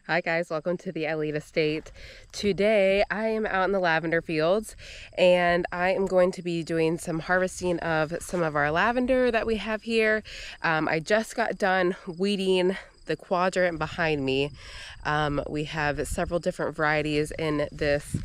Hi guys, welcome to the Elite Estate. Today I am out in the lavender fields and I am going to be doing some harvesting of some of our lavender that we have here. I just got done weeding the quadrant behind me. We have several different varieties in this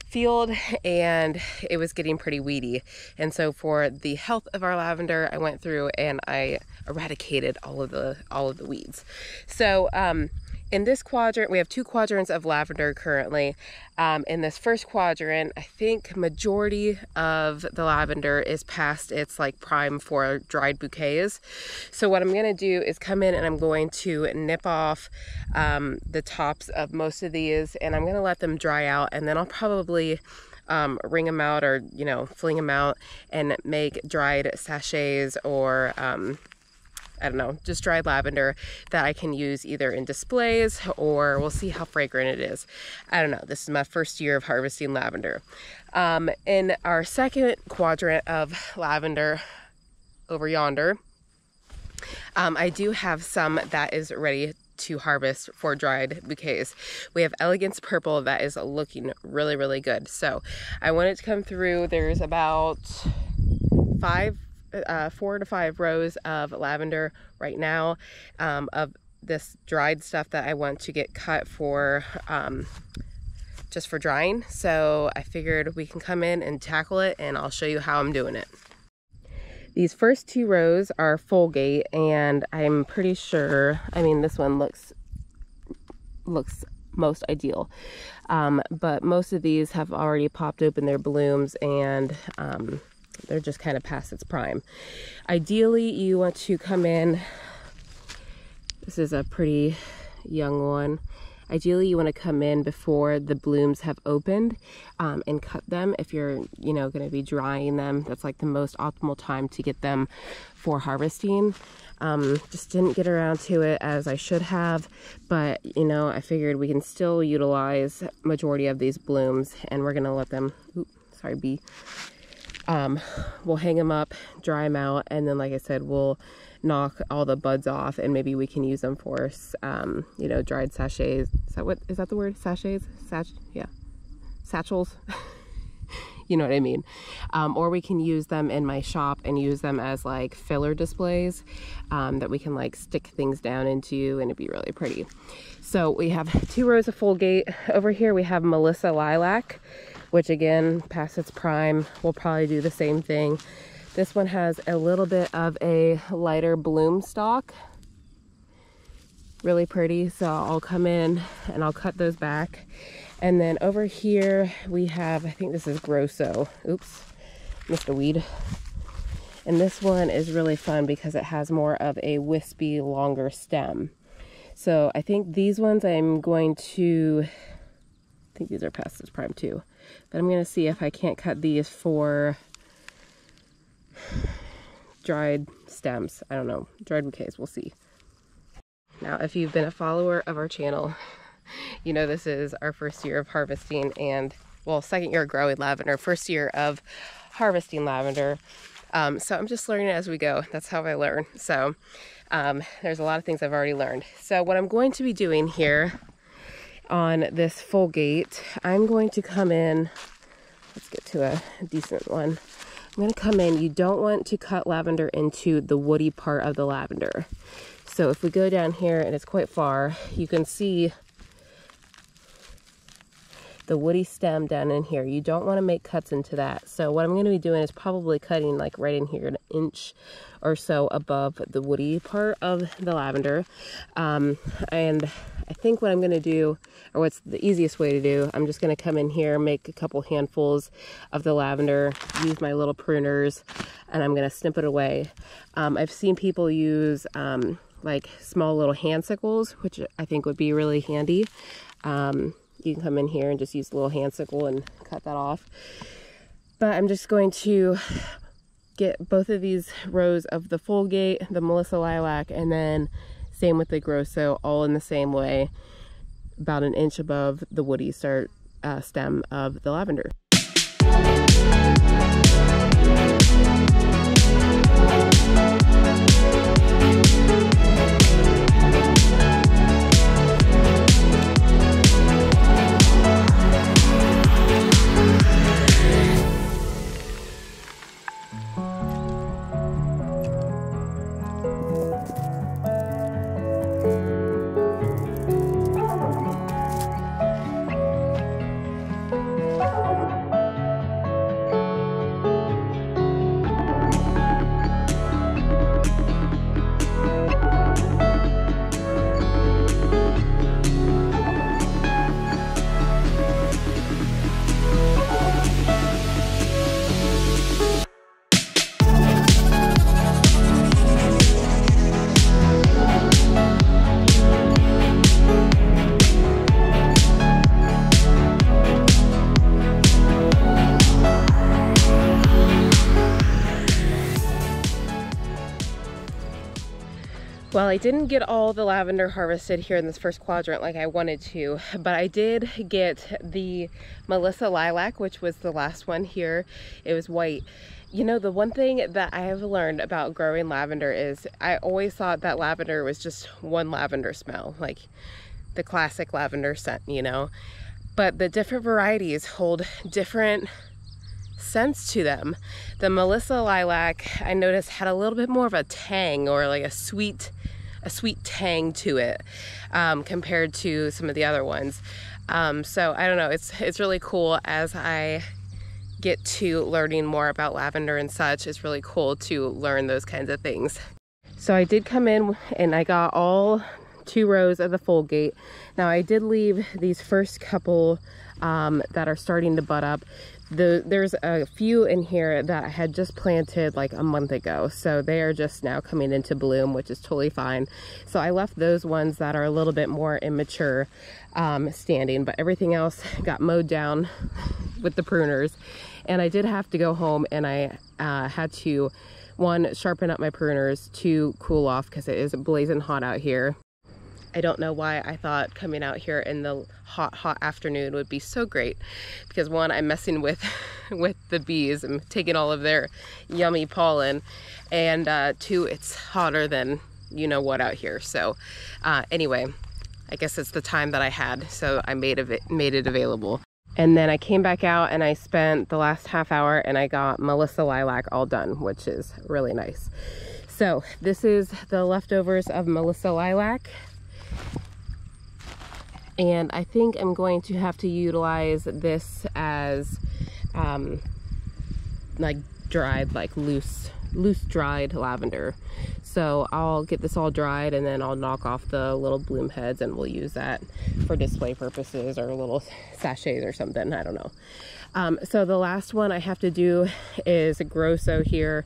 field and it was getting pretty weedy, and so for the health of our lavender I went through and I eradicated all of the weeds. So in this quadrant, we have two quadrants of lavender currently. In this first quadrant, I think majority of the lavender is past its like prime for dried bouquets. So what I'm gonna do is come in and I'm going to nip off the tops of most of these, and I'm gonna let them dry out, and then I'll probably wring them out, or fling them out and make dried sachets, or I don't know, just dried lavender that I can use either in displays, or we'll see how fragrant it is. I don't know, this is my first year of harvesting lavender. In our second quadrant of lavender over yonder, I do have some that is ready to harvest for dried bouquets. We have Elegance Purple that is looking really, really good. So I wanted to come through. There's about 4 to 5 rows of lavender right now, of this dried stuff that I want to get cut for just for drying. So I figured we can come in and tackle it, and I'll show you how I'm doing it. These first 2 rows are Fulgate, and I'm pretty sure, I mean, this one looks most ideal, but most of these have already popped open their blooms, and they're just kind of past its prime. Ideally, you want to come in, this is a pretty young one. Ideally, you want to come in before the blooms have opened and cut them. If you're, going to be drying them, that's like the most optimal time to get them for harvesting. Just didn't get around to it as I should have, but I figured we can still utilize majority of these blooms, and we're gonna let them, we'll hang them up, dry them out, and then, like I said, we'll knock all the buds off, and maybe we can use them for, dried sachets. Is that the word? Sachets? Yeah. Satchels? You know what I mean? Or we can use them in my shop and use them as like filler displays that we can like stick things down into, and it'd be really pretty. So we have 2 rows of Fulgate. Over here we have Melissa Lilac, which again, past its prime. We'll probably do the same thing. This one has a little bit of a lighter bloom stalk. Really pretty, so I'll come in and I'll cut those back. And then over here we have, I think this is Grosso. Oops, missed a weed. And this one is really fun because it has more of a wispy, longer stem. So I think these ones I'm going to, I think these are past its prime too. But I'm going to see if I can't cut these for dried stems. I don't know, dried bouquets, we'll see. Now, if you've been a follower of our channel, this is our first year of harvesting, and well, second year growing lavender, first year of harvesting lavender. So I'm just learning as we go. That's how I learn. So there's a lot of things I've already learned. So what I'm going to be doing here on this Fulgate, I'm going to come in, let's get to a decent one. I'm going to come in, you don't want to cut lavender into the woody part of the lavender. So if we go down here, and it's quite far, you can see the woody stem down in here. You don't want to make cuts into that. So what I'm going to be doing is probably cutting like right in here, 1 inch or so above the woody part of the lavender. And I think what I'm going to do, or what's the easiest way to do, I'm just going to come in here, make a couple handfuls of the lavender, use my little pruners, and I'm going to snip it away. I've seen people use like small little hand sickles, which I think would be really handy. You can come in here and just use a little hand sickle and cut that off. But I'm just going to get both of these rows of the Fulgate, the Melissa Lilac, and then same with the Grosso, all in the same way, about 1 inch above the woody stem of the lavender. Well, I didn't get all the lavender harvested here in this first quadrant like I wanted to, but I did get the Melissa lilac, which was the last one here. It was white. You know, the one thing that I have learned about growing lavender is I always thought that lavender was just one lavender smell, like the classic lavender scent, you know. But the different varieties hold different scents to them. The Melissa lilac, I noticed, had a little bit more of a tang, or like a sweet tang to it, compared to some of the other ones. So I don't know, it's really cool as I get to learning more about lavender and such. It's really cool to learn those kinds of things. So I did come in and I got all 2 rows of the Fulgate. Now I did leave these first couple that are starting to bud up. There's a few in here that I had just planted like a month ago, so they are just now coming into bloom, which is totally fine. So I left those ones that are a little bit more immature standing, but everything else got mowed down with the pruners. And I did have to go home and I had to, 1, sharpen up my pruners, 2, cool off because it is blazing hot out here. I don't know why I thought coming out here in the hot afternoon would be so great, because 1, I'm messing with the bees. I'm taking all of their yummy pollen, and 2, it's hotter than you know what out here. So anyway, I guess it's the time that I had, so I made it available. And then I came back out and I spent the last half hour and I got Melissa lilac all done, which is really nice. So this is the leftovers of Melissa lilac. And I think I'm going to have to utilize this as like dried, like loose dried lavender. So I'll get this all dried and then I'll knock off the little bloom heads and we'll use that for display purposes or little sachets or something, I don't know. So the last one I have to do is a Grosso here,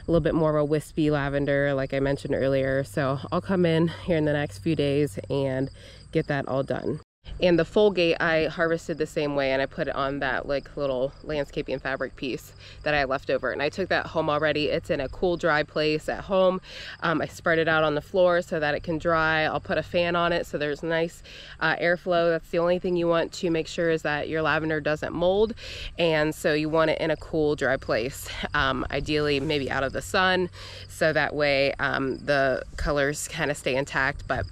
a little bit more of a wispy lavender like I mentioned earlier. So I'll come in here in the next few days and get that all done. And the Fulgate I harvested the same way, and I put it on that like little landscaping fabric piece that I left over, and I took that home already. It's in a cool dry place at home. I spread it out on the floor so that it can dry. I'll put a fan on it so there's nice airflow. That's the only thing you want to make sure, is that your lavender doesn't mold, and so you want it in a cool dry place, ideally maybe out of the sun, so that way the colors kind of stay intact. But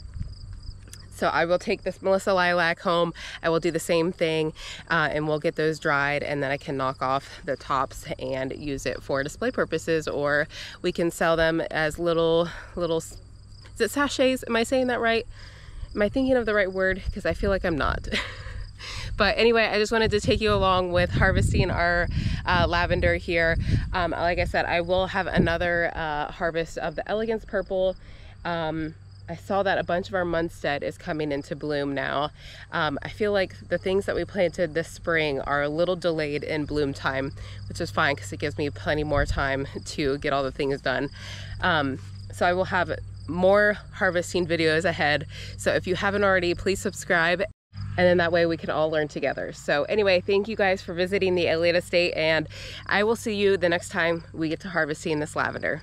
so I will take this Melissa lilac home. I will do the same thing and we'll get those dried, and then I can knock off the tops and use it for display purposes, or we can sell them as little, is it sachets? Am I saying that right? Am I thinking of the right word? Because I feel like I'm not. But anyway, I just wanted to take you along with harvesting our lavender here. Like I said, I will have another harvest of the Elegance Purple. I saw that a bunch of our Munstead is coming into bloom now. I feel like the things that we planted this spring are a little delayed in bloom time, which is fine because it gives me plenty more time to get all the things done. So I will have more harvesting videos ahead. So if you haven't already, please subscribe, and then that way we can all learn together. So anyway, thank you guys for visiting the Elliott Estate, and I will see you the next time we get to harvesting this lavender.